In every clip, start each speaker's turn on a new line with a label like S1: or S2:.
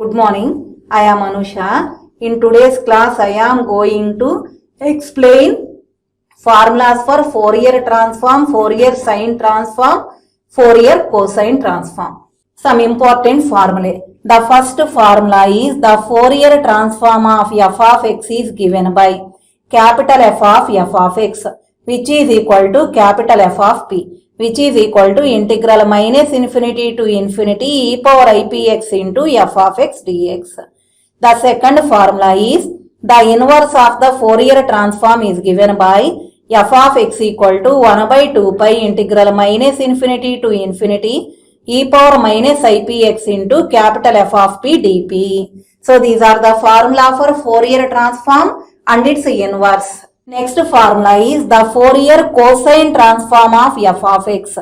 S1: Good morning. I am Anusha. In today's class, I am going to explain formulas for Fourier transform, Fourier sine transform, Fourier cosine transform. Some important formulae. The first formula is the Fourier transform of f of x is given by capital f of x, which is equal to capital F of p, which is equal to integral minus infinity to infinity e power ipx into f of x dx. The second formula is the inverse of the Fourier transform is given by f of x equal to 1 by 2 pi integral minus infinity to infinity e power minus ipx into capital F of p dp. So these are the formula for Fourier transform and its inverse. Next formula is the Fourier cosine transform of f of x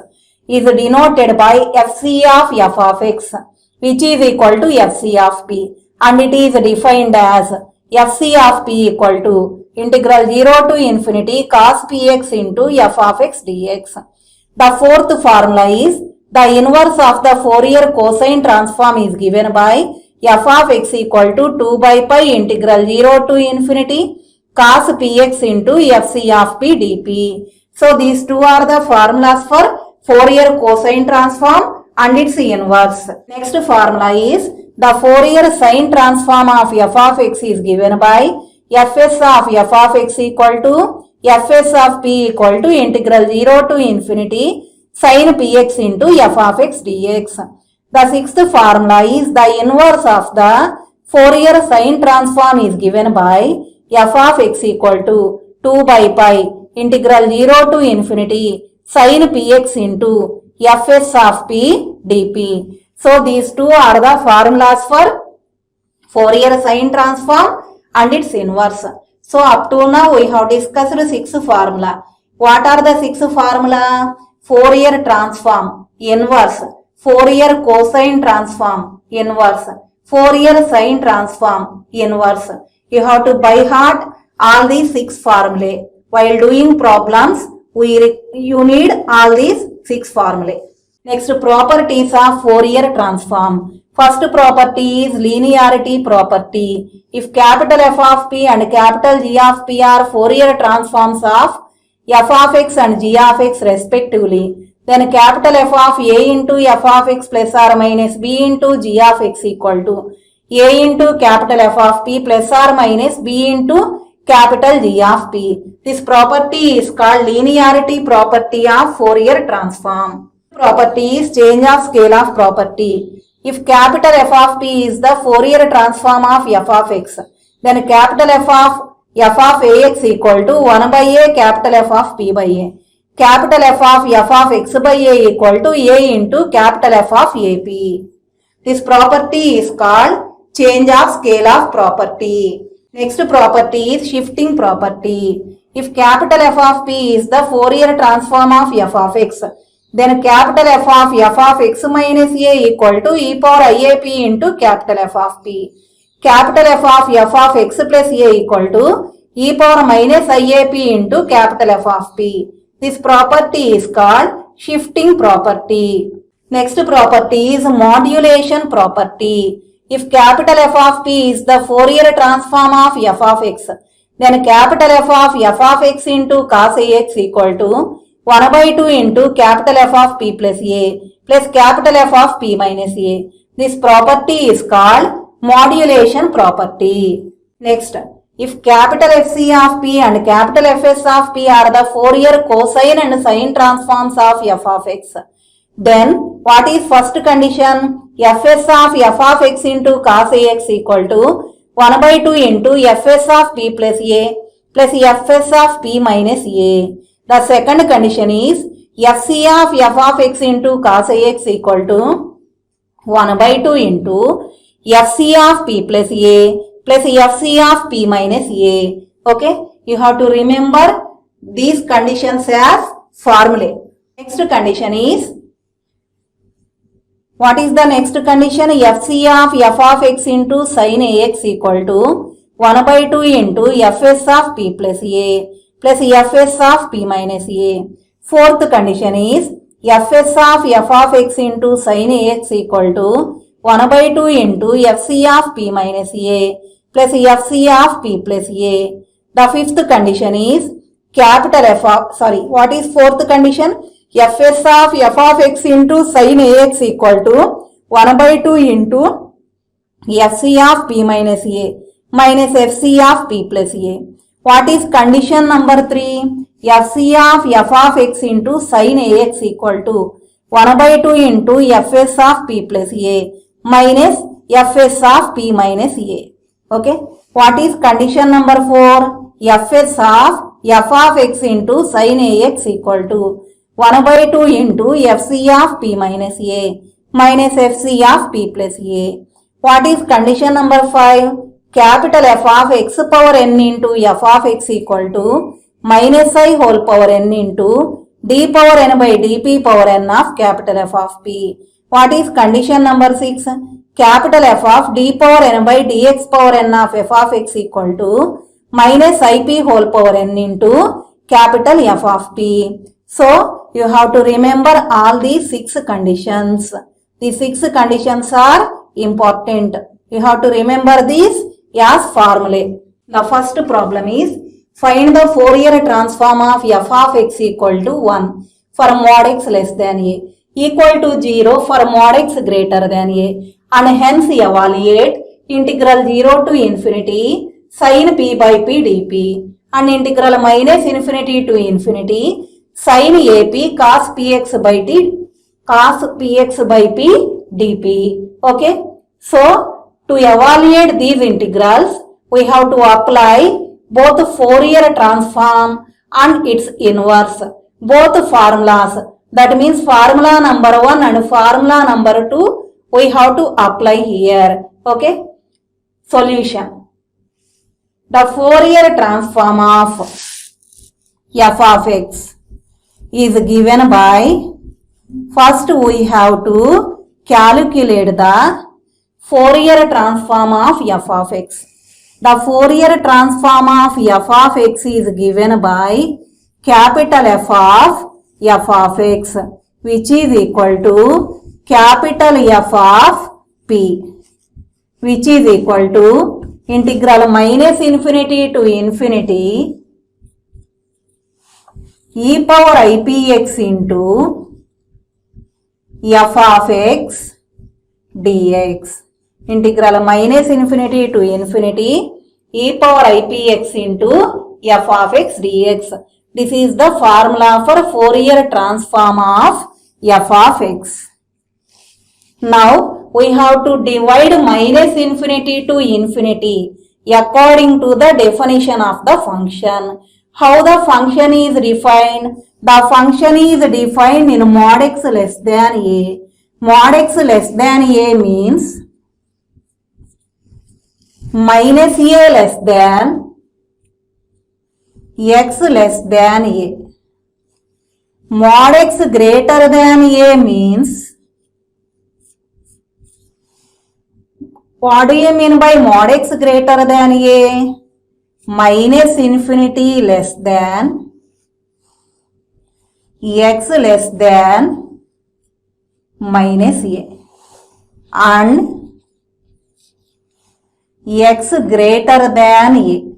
S1: is denoted by fc of f of x, which is equal to fc of p, and it is defined as fc of p equal to integral 0 to infinity cos px into f of x dx. The fourth formula is the inverse of the Fourier cosine transform is given by f of x equal to 2 by pi integral 0 to infinity cos px into fc of p dp. So these two are the formulas for Fourier cosine transform and its inverse. Next formula is the Fourier sine transform of f of x is given by fs of f of x equal to fs of p equal to integral 0 to infinity sin px into f of x dx. The sixth formula is the inverse of the Fourier sine transform is given by f of x equal to 2 by pi integral 0 to infinity sin px into fs of p dp. So these two are the formulas for Fourier sine transform and its inverse. So up to now we have discussed six formula. What are the six formula? Fourier transform, inverse, Fourier cosine transform, inverse, Fourier sine transform, inverse. You have to by heart all these six formulae. While doing problems, you need all these six formulae. Next, properties of Fourier transform. First property is linearity property. If capital F of p and capital G of p are Fourier transforms of f of x and g of x respectively, then capital F of a into f of x plus or minus b into g of x equal to a into capital F of p plus or minus b into capital G of p. This property is called linearity property of Fourier transform. Property is change of scale of property. If capital F of p is the Fourier transform of f of x, then capital F of ax equal to 1 by a capital F of p by a. Capital F of x by a equal to a into capital F of ap. This property is called change of scale of property. Next property is shifting property. If capital F of p is the Fourier transform of f of x, then capital F of x minus a equal to e power iap into capital F of p. Capital F of x plus a equal to e power minus iap into capital F of p. This property is called shifting property. Next property is modulation property. If capital F of p is the Fourier transform of f of x, then capital F of x into cos ax equal to 1 by 2 into capital F of p plus a plus capital F of p minus a. This property is called modulation property. Next, if capital FC of p and capital Fs of p are the Fourier cosine and sine transforms of f of x, then what is first condition? Fs of f of x into cos ax equal to 1 by 2 into Fs of p plus a plus Fs of p minus a. The second condition is Fc of f of x into cos ax equal to 1 by 2 into Fc of p plus a plus Fc of p minus a. Okay, you have to remember these conditions as formulae. Next condition is, what is the next condition? Fc of f of x into sin ax equal to 1 by 2 into Fs of p plus a plus Fs of p minus a. Fourth condition is Fs of f of x into sin ax equal to 1 by 2 into fc of p minus a plus fc of p plus a. The fifth condition is capital F of, what is fourth condition? Fs of f of x into sin ax equal to 1 by 2 into fc of p minus a minus fc of p plus a. What is condition number 3? fc of f of x into sin ax equal to 1 by 2 into fs of p plus a minus fs of p minus a. Okay. What is condition number 4? fs of f of x into sin ax equal to 1 by 2 into fc of p minus a minus fc of p plus a. What is condition number 5? Capital F of x power n into f of x equal to minus I whole power n into d power n by dp power n of capital F of p. What is condition number 6? Capital F of d power n by dx power n of f of x equal to minus ip whole power n into capital F of p. So, you have to remember all these 6 conditions. These 6 conditions are important. You have to remember these as formulae. The first problem is find the Fourier transform of f of x equal to 1 for mod x less than a, equal to 0 for mod x greater than a, and hence evaluate integral 0 to infinity sin p by p dp and integral minus infinity to infinity sin ap cos px by p dp. Okay. So, to evaluate these integrals, we have to apply both Fourier transform and its inverse, both formulas. That means formula number 1 and formula number 2 we have to apply here. Okay. Solution. The Fourier transform of f of x is given by, first we have to calculate the Fourier transform of f of x. The Fourier transform of f of x is given by capital F of x, which is equal to capital F of p, which is equal to integral minus infinity to infinity e power ipx into f of x dx. Integral minus infinity to infinity e power ipx into f of x dx. This is the formula for Fourier transform of f of x. Now we have to divide minus infinity to infinity according to the definition of the function. How the function is defined? The function is defined in mod x less than a. Mod x less than a means minus a less than x less than a. Mod x greater than a means, what do you mean by mod x greater than a? Minus infinity less than x less than minus a and x greater than a.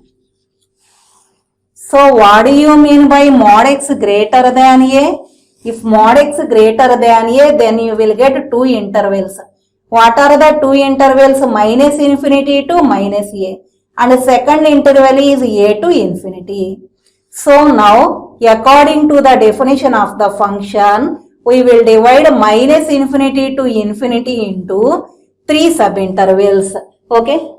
S1: So what do you mean by mod x greater than a? If mod x greater than a, then you will get 2 intervals. What are the 2 intervals? Minus infinity to minus a, and the second interval is a to infinity. So now, according to the definition of the function, we will divide minus infinity to infinity into 3 subintervals. Okay.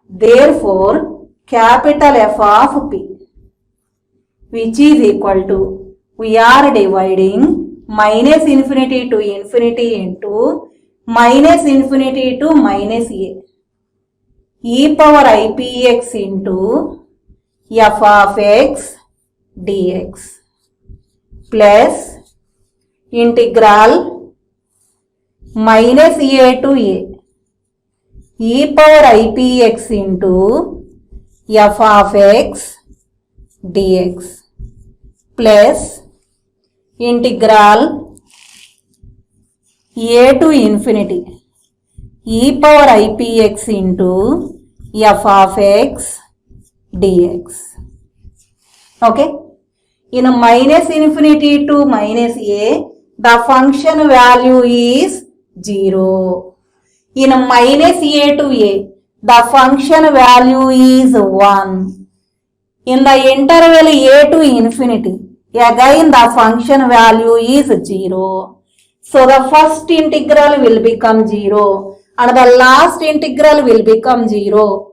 S1: Therefore, capital F of p, which is equal to, we are dividing minus infinity to infinity into minus infinity to minus a, e power ipx into f of x dx plus integral minus a to a, e power ipx into f of x dx plus integral a to infinity e power ipx into f of x dx. Okay. In minus infinity to minus a, the function value is 0. In minus a to a, the function value is 1. In the interval a to infinity, again the function value is 0. So the first integral will become 0 and the last integral will become 0.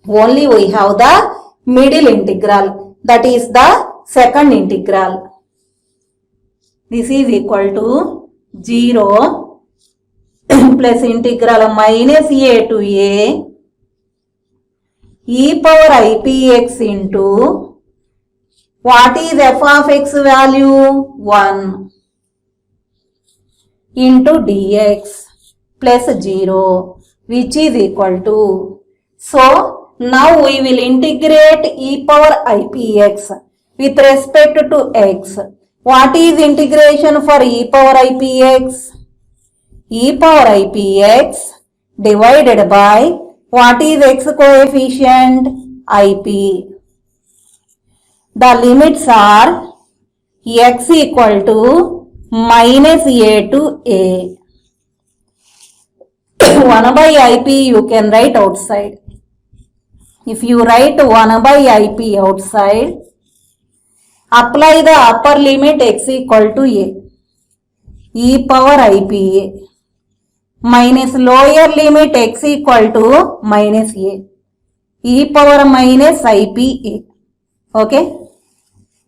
S1: Only we have the middle integral, that is the second integral. This is equal to 0 plus integral minus a to a e power ipx into what is f of x value? 1 into dx plus 0 which is equal to. So now we will integrate e power ipx with respect to x. What is integration for e power ipx? E power ipx divided by what is x coefficient? Ip. The limits are x equal to minus a to a. 1 by ip you can write outside. If you write 1 by ip outside, apply the upper limit x equal to a, e power ipa, minus lower limit x equal to minus a, e power minus ipa. Okay,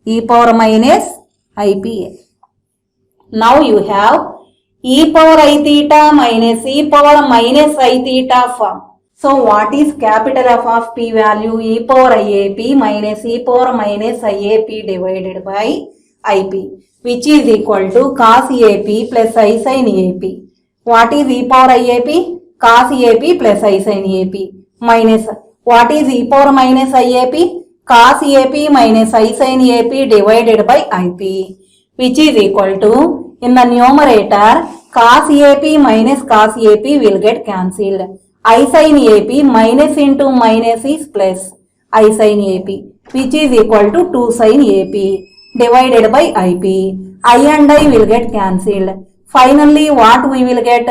S1: e power minus ipa. Now you have e power I theta minus e power minus I theta form. So what is capital F of p value? E power iap minus e power minus iap divided by ip, which is equal to cos ap plus I sin ap. What is e power iap? Cos ap plus I sin ap minus what is e power minus iap? Cos ap minus I sin ap divided by ip, which is equal to, in the numerator, cos ap minus cos ap will get cancelled. I sin ap minus into minus is plus I sin ap, which is equal to 2 sin ap divided by ip. I and I will get cancelled. Finally, what we will get?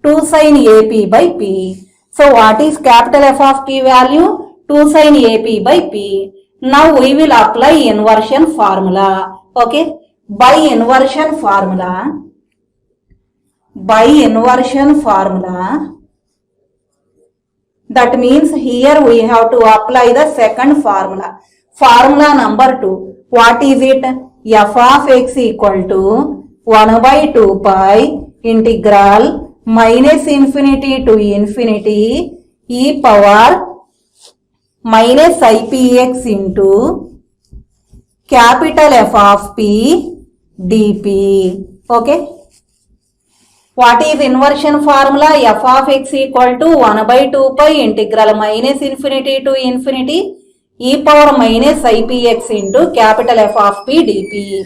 S1: 2 sin ap by p. So what is capital F of p value? 2 sin ap by p. Now we will apply inversion formula. Okay. By inversion formula, that means here we have to apply the second formula. Formula number 2. What is it? F of x equal to 1 by 2 pi integral minus infinity to infinity e power minus ipx into capital F of p dp. Okay. What is inversion formula? F of x equal to 1 by 2 pi integral minus infinity to infinity e power minus ipx into capital F of p dp,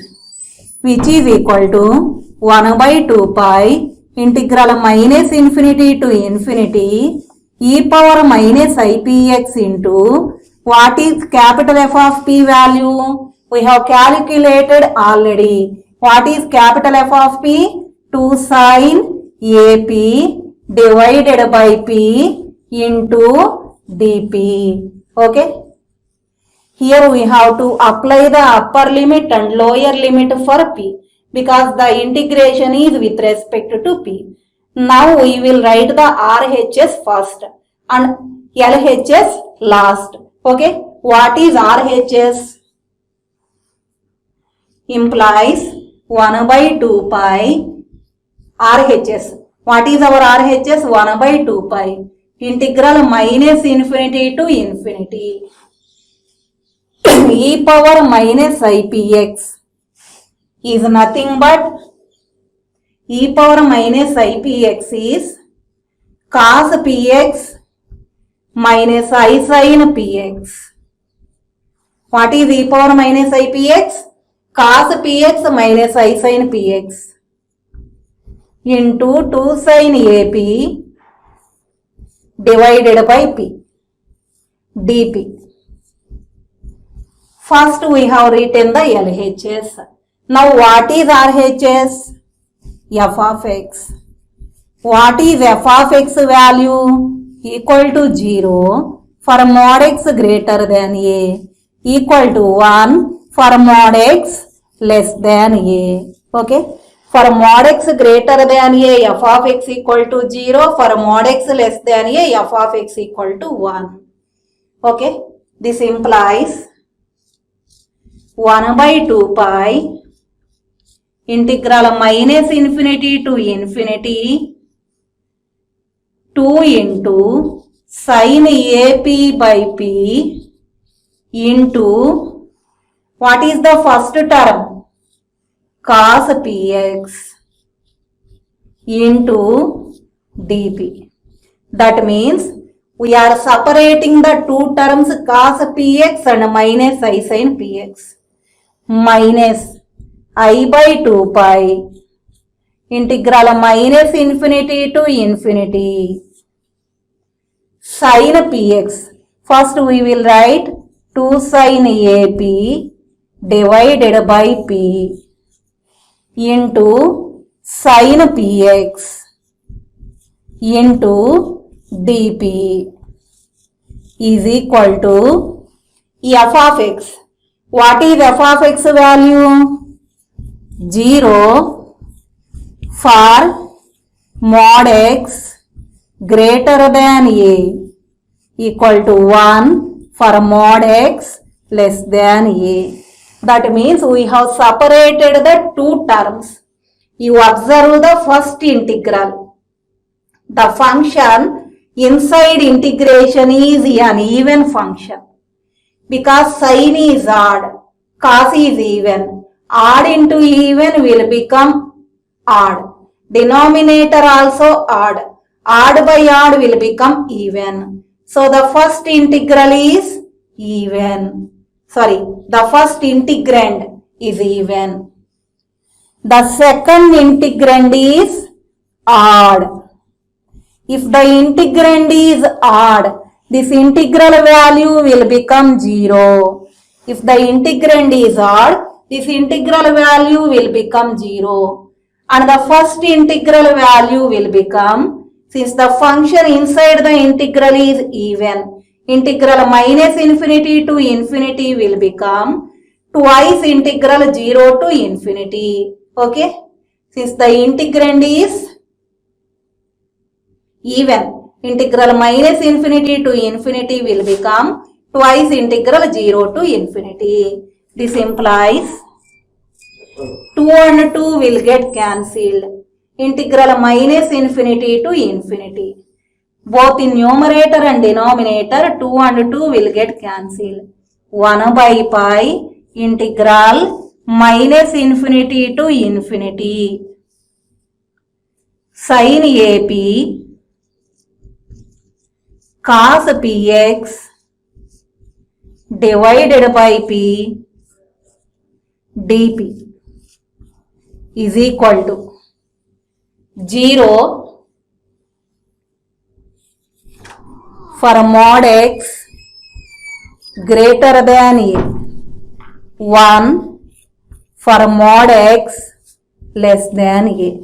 S1: which is equal to 1 by 2 pi integral minus infinity to infinity e power minus ipx into what is capital F of p value? We have calculated already. What is capital F of p? 2 sin ap divided by p into dp. Okay. Here we have to apply the upper limit and lower limit for p because the integration is with respect to p. Now we will write the RHS first and LHS last. Okay. What is RHS? Implies 1 by 2 pi RHS. What is our RHS? 1 by 2 pi integral minus infinity to infinity e power minus ipx is nothing but e power minus ipx is cos px minus I sin px. What is e power minus ipx? Cos px minus I sin px into 2 sin AP divided by P dP. First we have written the LHS. Now what is RHS? F of x. What is f of x value? Equal to 0 for mod x greater than a, equal to 1 for mod x less than a. Okay. For mod x greater than a, f of x equal to 0. For mod x less than a, f of x equal to 1. Okay. This implies 1 by 2 pi integral minus infinity to infinity 2 into sin AP by P into what is the first term? Cos Px into dP. That means we are separating the two terms cos Px and minus I sin Px. Minus I by 2 pi integral minus infinity to infinity sin Px. First we will write 2 sin AP divided by P into sin Px into dP is equal to f of x. What is f of x value? 0 for mod x greater than a, equal to 1 for mod x less than a. That means we have separated the two terms. You observe the first integral. The function inside integration is an even function. Because sin is odd, cos is even. Odd into even will become odd. Denominator also odd. Odd by odd will become even. So the first integral is even. Sorry, the first integrand is even. The second integrand is odd. If the integrand is odd, this integral value will become 0. If the integrand is odd, this integral value will become 0. And the first integral value will become, since the function inside the integral is even, integral minus infinity to infinity will become twice integral 0 to infinity. Okay. Since the integrand is even, integral minus infinity to infinity will become twice integral 0 to infinity. This implies 2 and 2 will get cancelled. Integral minus infinity to infinity. Both in numerator and denominator 2 and 2 will get cancelled. 1 by pi integral minus infinity to infinity sin AP cos Px divided by P dP is equal to 0 for mod x greater than a, 1 for mod x less than a.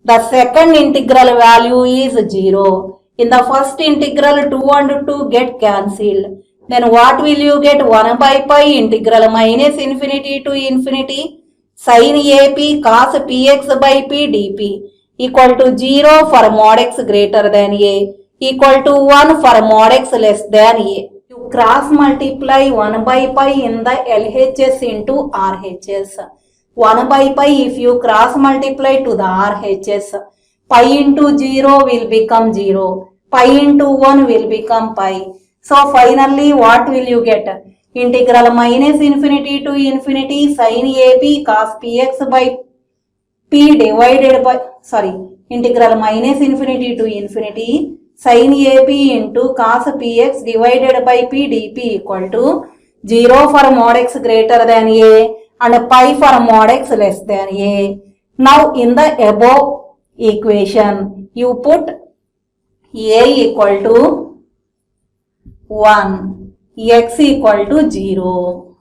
S1: The second integral value is 0. In the first integral 2 and 2 get cancelled. Then what will you get? 1 by pi integral minus infinity to infinity sin AP cos Px by P dP equal to 0 for mod x greater than a, equal to 1 for mod x less than a. You cross multiply 1 by pi in the LHS into RHS. 1 by pi if you cross multiply to the RHS, pi into 0 will become 0. Pi into 1 will become pi. So finally what will you get? Integral minus infinity to infinity sin AP cos Px by P divided by, integral minus infinity to infinity sin AP into cos Px divided by P dP equal to 0 for mod x greater than a and pi for mod x less than a. Now in the above equation. You put a equal to 1, x equal to 0.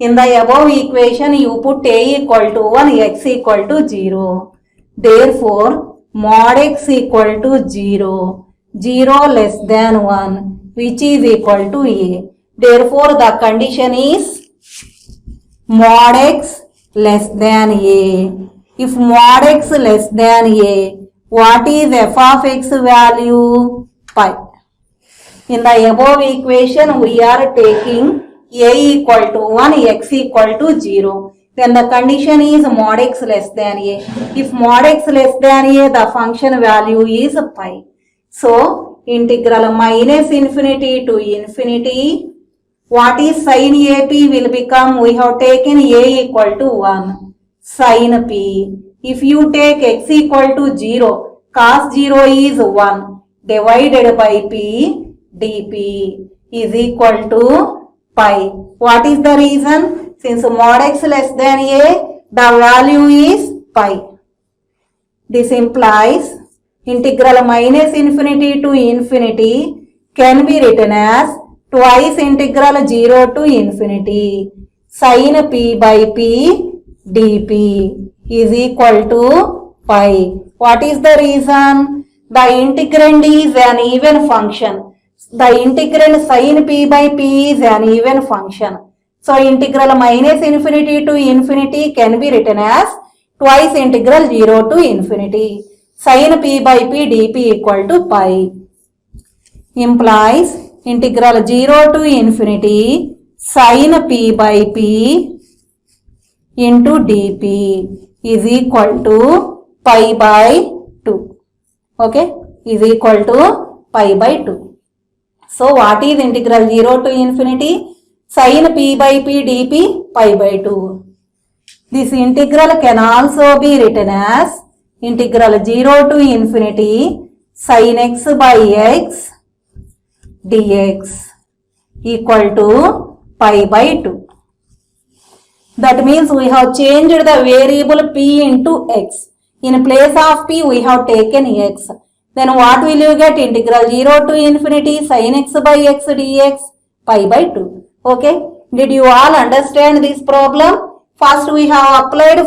S1: In the above equation, you put a equal to 1, x equal to 0. Therefore, mod x equal to 0, 0 less than 1, which is equal to a. Therefore, the condition is mod x less than a. If mod x less than a, what is f of x value? Pi. In the above equation, we are taking a equal to 1, x equal to 0. Then the condition is mod x less than a. If mod x less than a, the function value is pi. So, integral minus infinity to infinity. What is sin AP will become, we have taken a equal to 1, sin p. If you take x equal to 0, cos 0 is 1 divided by p dp is equal to pi. What is the reason? Since mod x less than a, the value is pi. This implies integral minus infinity to infinity can be written as twice integral 0 to infinity sin p by p dp is equal to pi. What is the reason? The integrand is an even function. The integrand sin p by p is an even function. So, integral minus infinity to infinity can be written as twice integral 0 to infinity sin p by p dp equal to pi. Implies integral 0 to infinity sin p by p into dp is equal to pi by 2. Okay, is equal to pi by 2. So, what is integral 0 to infinity sin p by p dp? Pi by 2. This integral can also be written as integral 0 to infinity sin x by x dx equal to pi by 2. That means we have changed the variable p into x. In place of p, we have taken x. Then what will you get? Integral 0 to infinity sin x by x dx pi by 2. Okay. Did you all understand this problem? First we have applied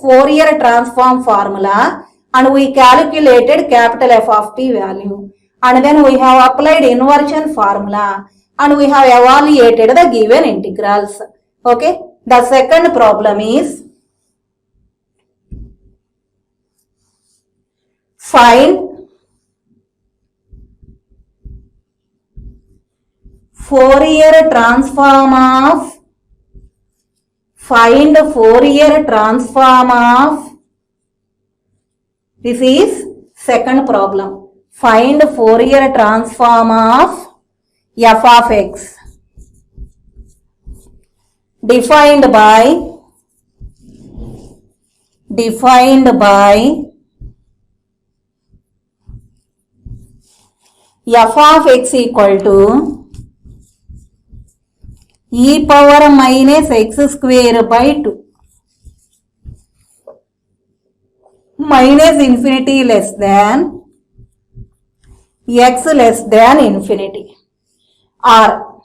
S1: Fourier transform formula and we calculated capital F of t value. And then we have applied inversion formula and we have evaluated the given integrals. Okay. The second problem is find Fourier transform of this is second problem. Find Fourier transform of f of x defined by f of x equal to e power minus x square by 2 minus infinity less than x less than infinity. Or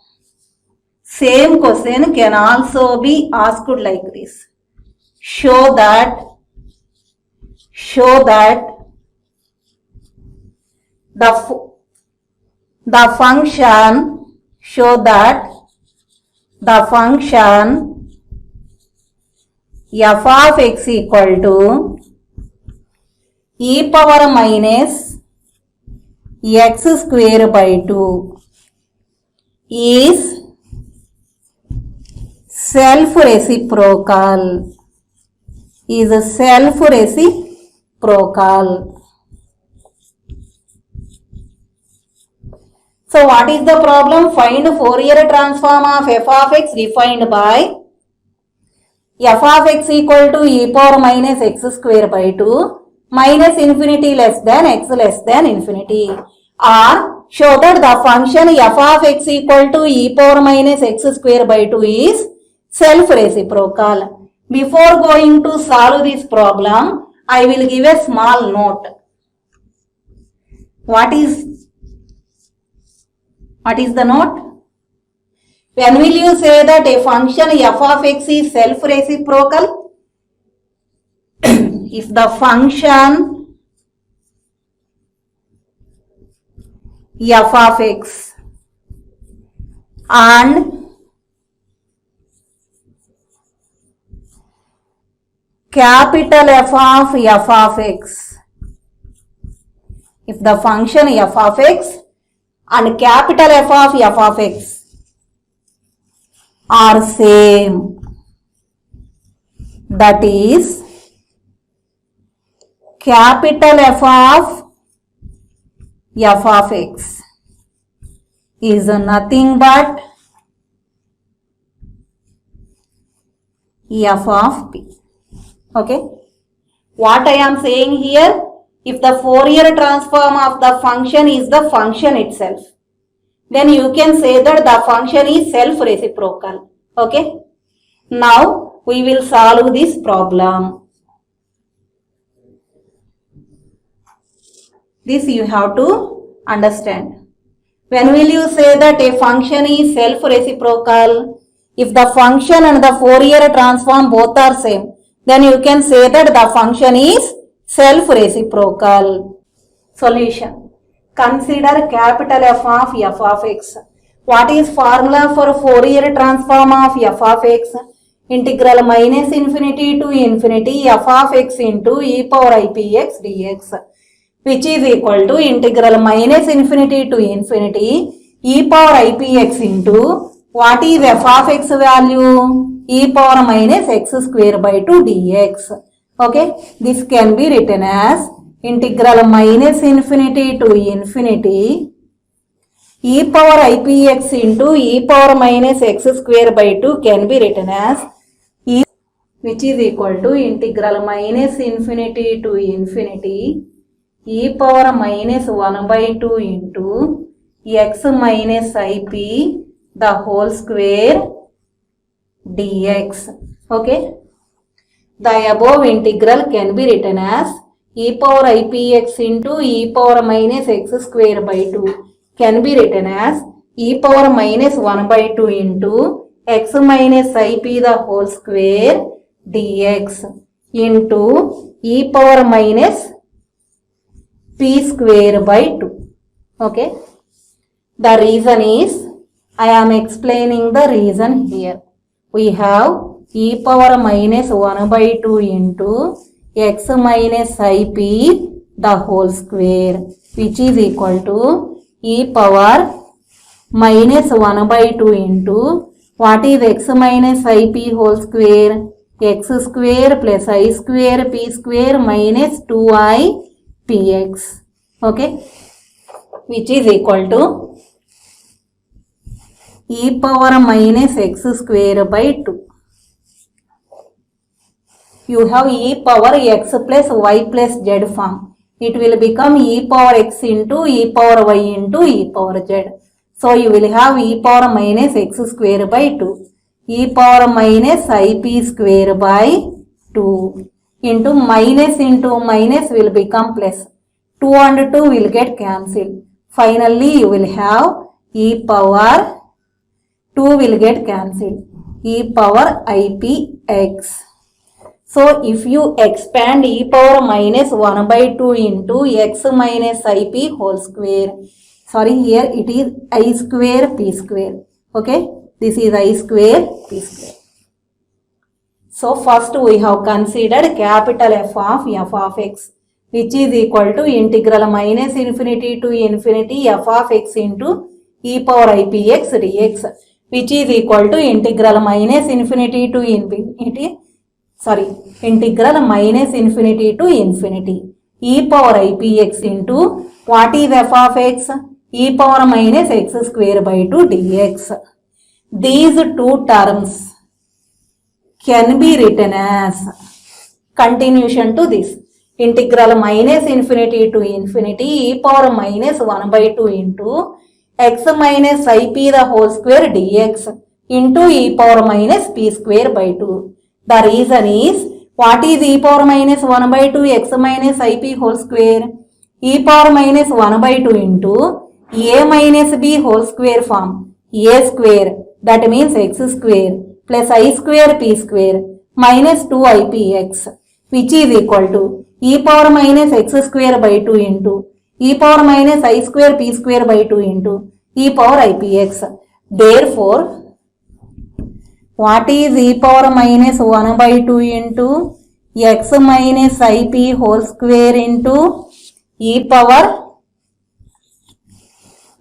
S1: same question can also be asked like this. Show that the function f of x equal to e power minus x square by 2 is self-reciprocal. So, what is the problem? Find Fourier transform of f of x defined by f of x equal to e power minus x square by 2 minus infinity less than x less than infinity. Or show that the function f of x equal to e power minus x square by 2 is self-reciprocal. Before going to solve this problem, I will give a small note. What is the note? When will you say that a function f of x is self-reciprocal? If the function f of x and capital F of x, if the function f of x and capital F of x are same, that is capital F of x is nothing but f of p. Okay, what I am saying here, if the Fourier transform of the function is the function itself, then you can say that the function is self-reciprocal. Okay, now we will solve this problem. This you have to understand. When will you say that a function is self-reciprocal? If the function and the Fourier transform both are same, then you can say that the function is self-reciprocal. Solution. Consider capital F of x. What is formula for Fourier transform of f of x? Integral minus infinity to infinity f of x into e power ipx dx, which is equal to integral minus infinity to infinity e power ipx into what is f of x value? E power minus x square by 2 dx. Okay, this can be written as integral minus infinity to infinity e power ipx into e power minus x square by 2 can be written as e, which is equal to integral minus infinity to infinity e power minus 1 by 2 into x minus ip the whole square dx. Okay, the above integral can be written as e power ipx into e power minus x square by 2 can be written as e power minus 1 by 2 into x minus ip the whole square dx into e power minus p square by 2. Okay, the reason is, I am explaining the reason here. We have e power minus 1 by 2 into x minus ip the whole square, which is equal to e power minus 1 by 2 into what is x minus ip whole square? X square plus I square p square minus 2i px. Okay, which is equal to e power minus x square by 2. You have e power x plus y plus z form. It will become e power x into e power y into e power z. So you will have e power minus x square by 2. E power minus ip square by 2 into minus will become plus. 2 and 2 will get cancelled. Finally you will have e power 2 will get cancelled. E power ipx. So if you expand e power minus 1 by 2 into x minus ip whole square. Sorry, here it is I square p square. Okay, this is I square p square. So first we have considered capital F of x, which is equal to integral minus infinity to infinity f of x into e power ipx dx, which is equal to integral minus infinity to infinity, integral minus infinity to infinity e power ipx into what is f of x? E power minus x square by 2 dx. These two terms can be written as continuation to this. Integral minus infinity to infinity e power minus 1 by 2 into x minus ip the whole square dx into e power minus p square by 2 The reason is, what is e power minus 1 by 2 x minus ip whole square? E power minus 1 by 2 into a minus b whole square form. A square, that means x square, plus I square p square minus 2ipx, which is equal to e power minus x square by 2 into e power minus I square p square by 2 into e power ipx. Therefore, what is e power minus 1 by 2 into x minus ip whole square into e power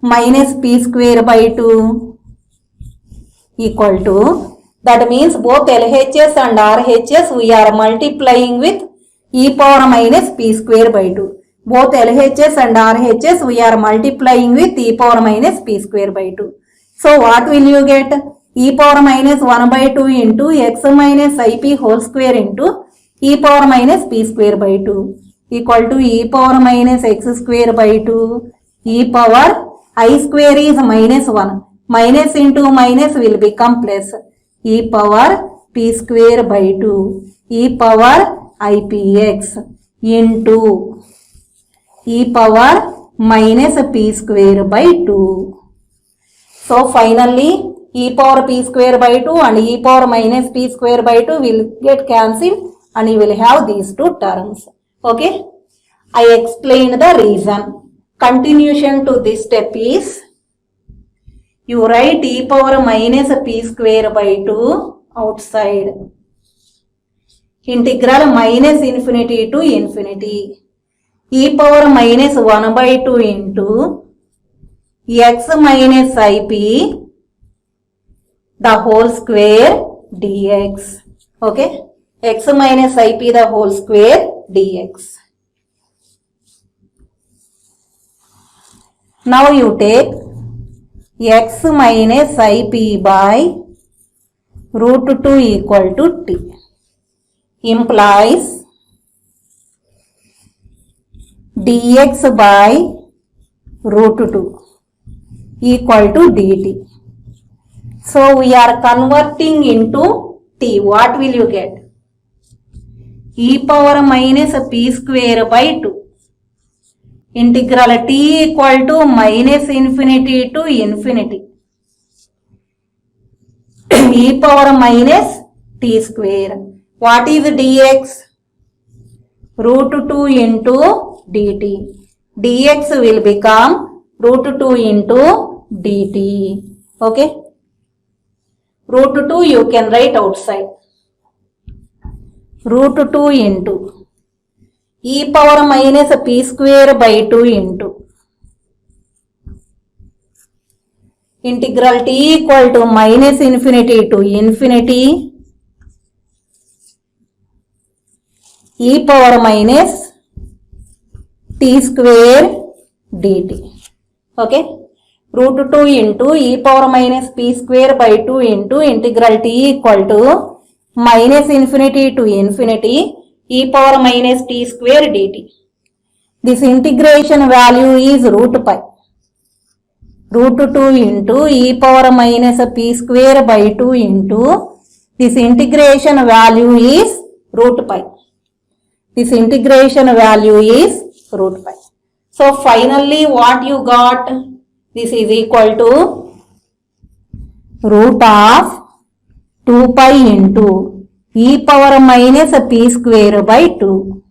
S1: minus p square by 2 equal to, that means both LHS and RHS we are multiplying with e power minus p square by 2. Both LHS and RHS we are multiplying with e power minus p square by 2. So what will you get? E power minus 1 by 2 into x minus ip whole square into e power minus p square by 2 equal to e power minus x square by 2 e power I square is minus 1. Minus into minus will become plus e power p square by 2 e power ipx into e power minus p square by 2. So finally e power p square by 2 and e power minus p square by 2 will get cancelled and you will have these two terms. Okay, I explained the reason. Continuation to this step is, you write e power minus p square by 2 outside. Integral minus infinity to infinity. E power minus 1 by 2 into x minus ip the whole square dx. Okay, x minus ip the whole square dx. Now you take x minus ip by root 2 equal to t, implies dx by root 2 equal to dt. So we are converting into t. What will you get? E power minus p square by 2. Integral t equal to minus infinity to infinity. E power minus t square. What is dx? Root 2 into dt. Dx will become root 2 into dt. Okay. Root 2 you can write outside. Root 2 into e power minus p square by 2 into integral t equal to minus infinity to infinity e power minus t square dt. Okay. Root 2 into e power minus p square by 2 into integral t equal to minus infinity to infinity e power minus t square dt. This integration value is root pi. Root 2 into e power minus p square by 2 into this integration value is root pi. This integration value is root pi. So finally what you got? This is equal to root of 2 pi into e power minus p square by 2.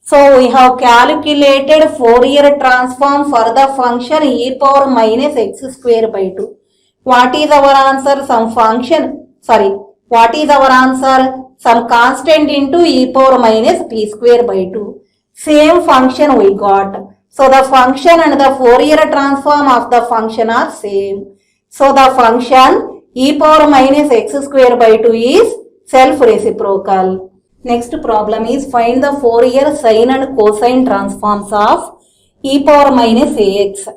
S1: So we have calculated Fourier transform for the function e power minus x square by 2. What is our answer? Some function, what is our answer? Some constant into e power minus p square by 2. Same function we got. So the function and the Fourier transform of the function are same. So the function e power minus x square by 2 is self-reciprocal. Next problem is, find the Fourier sine and cosine transforms of e power minus ax,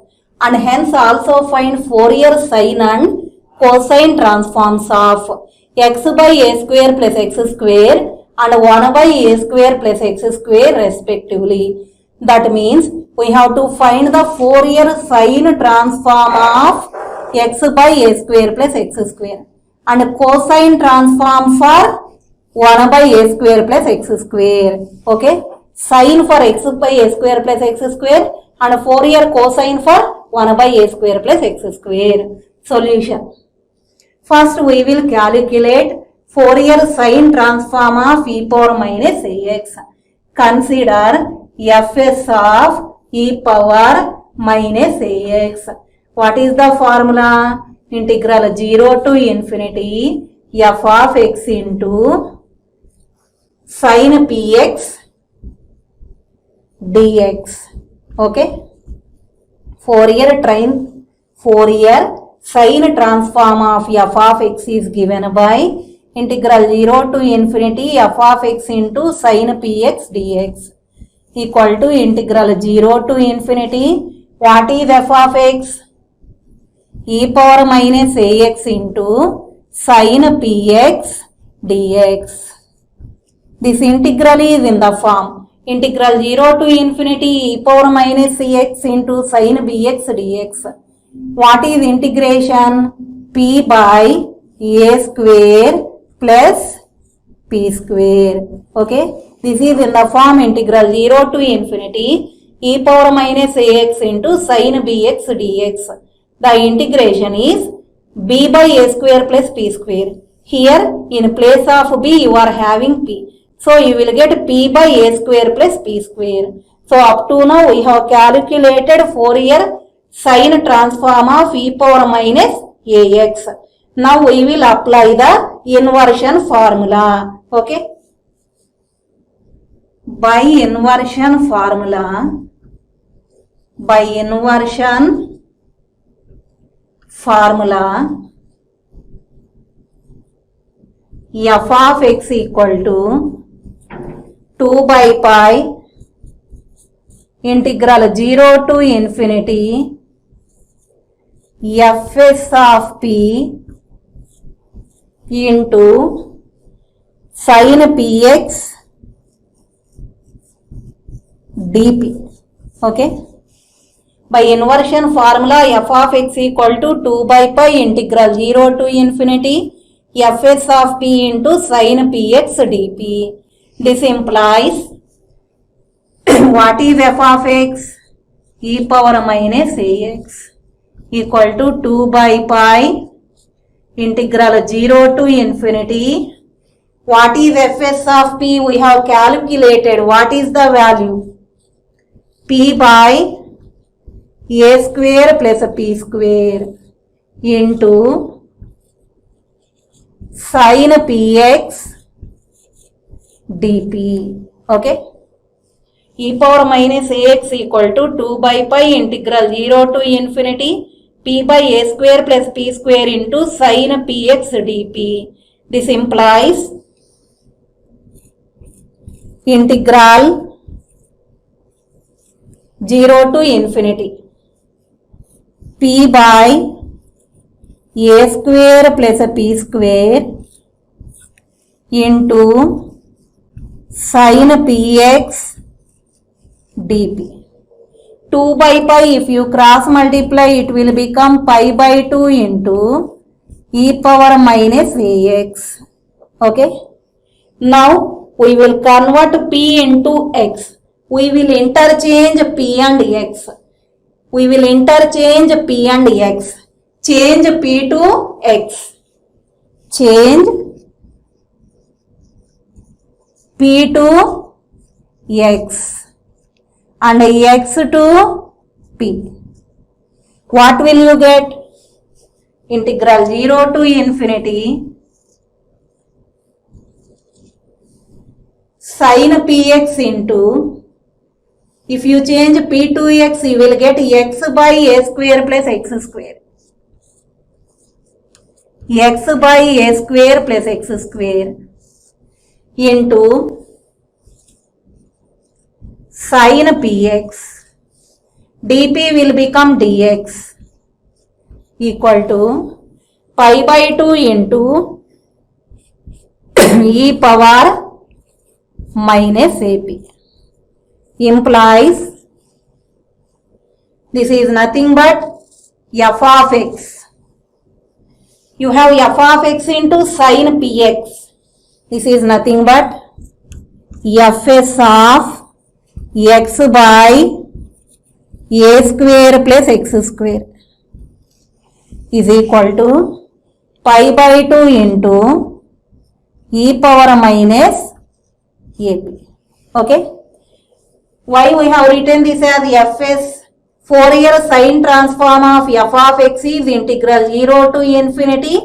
S1: and hence also find Fourier sine and cosine transforms of x by a square plus x square and 1 by a square plus x square respectively. That means we have to find the Fourier sine transform of x by a square plus x square and cosine transform for 1 by a square plus x square. Okay. Sine for x by a square plus x square and Fourier cosine for 1 by a square plus x square. Solution. First we will calculate Fourier sine transform of e power minus ax. Consider fs of e power minus ax. What is the formula? Integral 0 to infinity f of x into sin px dx. Okay. Fourier sine transform of f of x is given by integral 0 to infinity f of x into sin px dx equal to integral 0 to infinity. What is f of x? E power minus ax into sin px dx. This integral is in the form integral 0 to infinity e power minus ax into sin bx dx. What is integration? P by a square plus p square. Okay. This is in the form integral 0 to infinity e power minus ax into sin bx dx. The integration is b by a square plus p square. Here in place of b you are having p. So you will get p by a square plus p square. So up to now we have calculated Fourier sine transform of e power minus ax. Now we will apply the inversion formula. Okay. By inversion formula, f of x equal to 2 by pi integral 0 to infinity fs of p into sin px dp. Okay. By inversion formula f of x equal to 2 by pi integral 0 to infinity fs of p into sin px dp. This implies what is f of x? E power minus ax equal to 2 by pi integral 0 to infinity. What is fs of p? We have calculated. What is the value? P by a square plus p square into sin px dp. Okay. E power minus ax equal to 2 by pi integral 0 to infinity p by a square plus p square into sin px dp. This implies integral 0 to infinity p by a square plus p square into sin px dp. 2 by pi if you cross multiply it will become pi by 2 into e power minus ax. Okay. Now we will convert p into x. We will interchange p and x. We will interchange p and x. Change p to x. Change p to x and x to p. What will you get? Integral 0 to infinity sin px into, if you change p to x you will get x by a square plus x square. X by a square plus x square into sin px dp will become dx equal to pi by 2 into e power minus ap. Implies this is nothing but f of x. You have f of x into sin px. This is nothing but fs of x by a square plus x square is equal to pi by 2 into e power minus ab. Okay. Why we have written this as fs? Fourier sine transform of f of x is integral 0 to infinity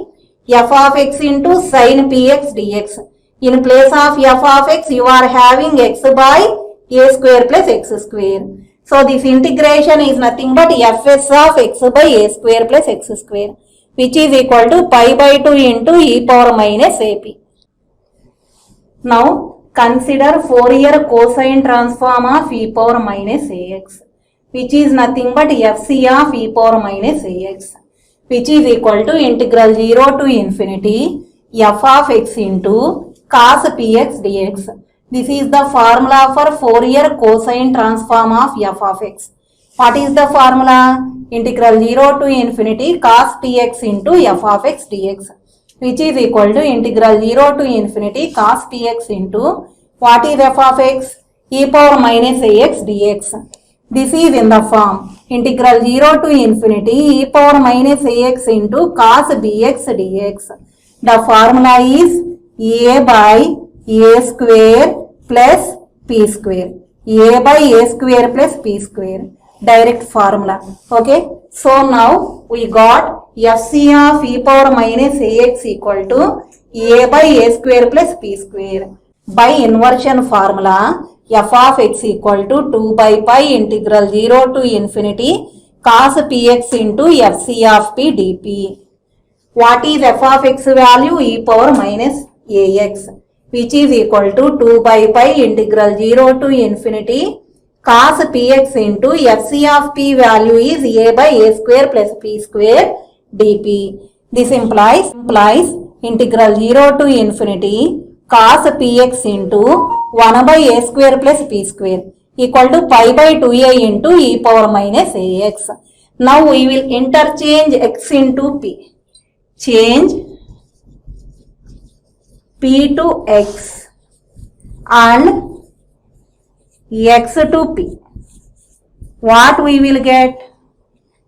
S1: f of x into sine px dx. In place of f of x, you are having x by a square plus x square. So this integration is nothing but fs of x by a square plus x square, which is equal to pi by 2 into e power minus ap. Now consider Fourier cosine transform of e power minus ax, which is nothing but fc of e power minus ax, which is equal to integral 0 to infinity f of x into cos px dx. This is the formula for Fourier cosine transform of f of x. What is the formula? Integral 0 to infinity cos px into f of x dx, which is equal to integral 0 to infinity cos px into what is f of x? E power minus ax dx. This is in the form integral 0 to infinity e power minus ax into cos bx dx. The formula is a by a square plus p square. A by a square plus p square. Direct formula. Okay. So now we got fc of e power minus ax equal to a by a square plus p square. By inversion formula, f of x equal to 2 by pi integral 0 to infinity cos px into fc of p dp. What is f of x value? E power minus ax, which is equal to 2 by pi integral 0 to infinity cos px into fc of p value is a by a square plus p square dp. This implies integral 0 to infinity cos px into 1 by a square plus p square equal to pi by 2a into e power minus ax. Now we will interchange x into p. Change p to x and x to p. What we will get?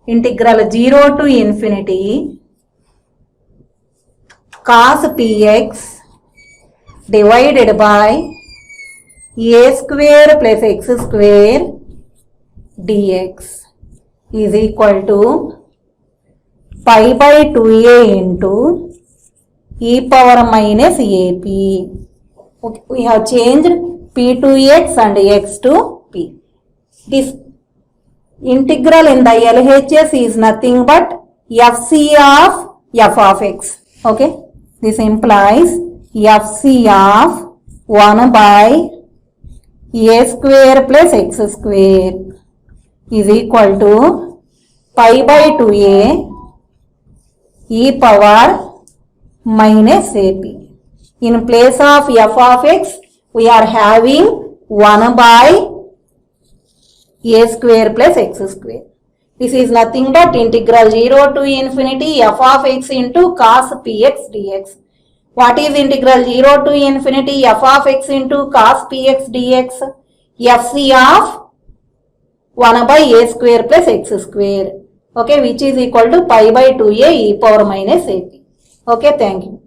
S1: Integral 0 to infinity cos px divided by a square plus x square dx is equal to pi by 2a into e power minus ap. Okay, we have changed p to x and x to p. This integral in the LHS is nothing but fc of f of x. Okay, this implies fc of 1 by a square plus x square is equal to pi by 2a e power minus ap. In place of f of x, we are having 1 by a square plus x square. This is nothing but integral 0 to infinity f of x into cos px dx. What is integral 0 to infinity f of x into cos px dx? fc of 1 by a square plus x square. Okay, which is equal to pi by 2a e power minus ap. Okay, thank you.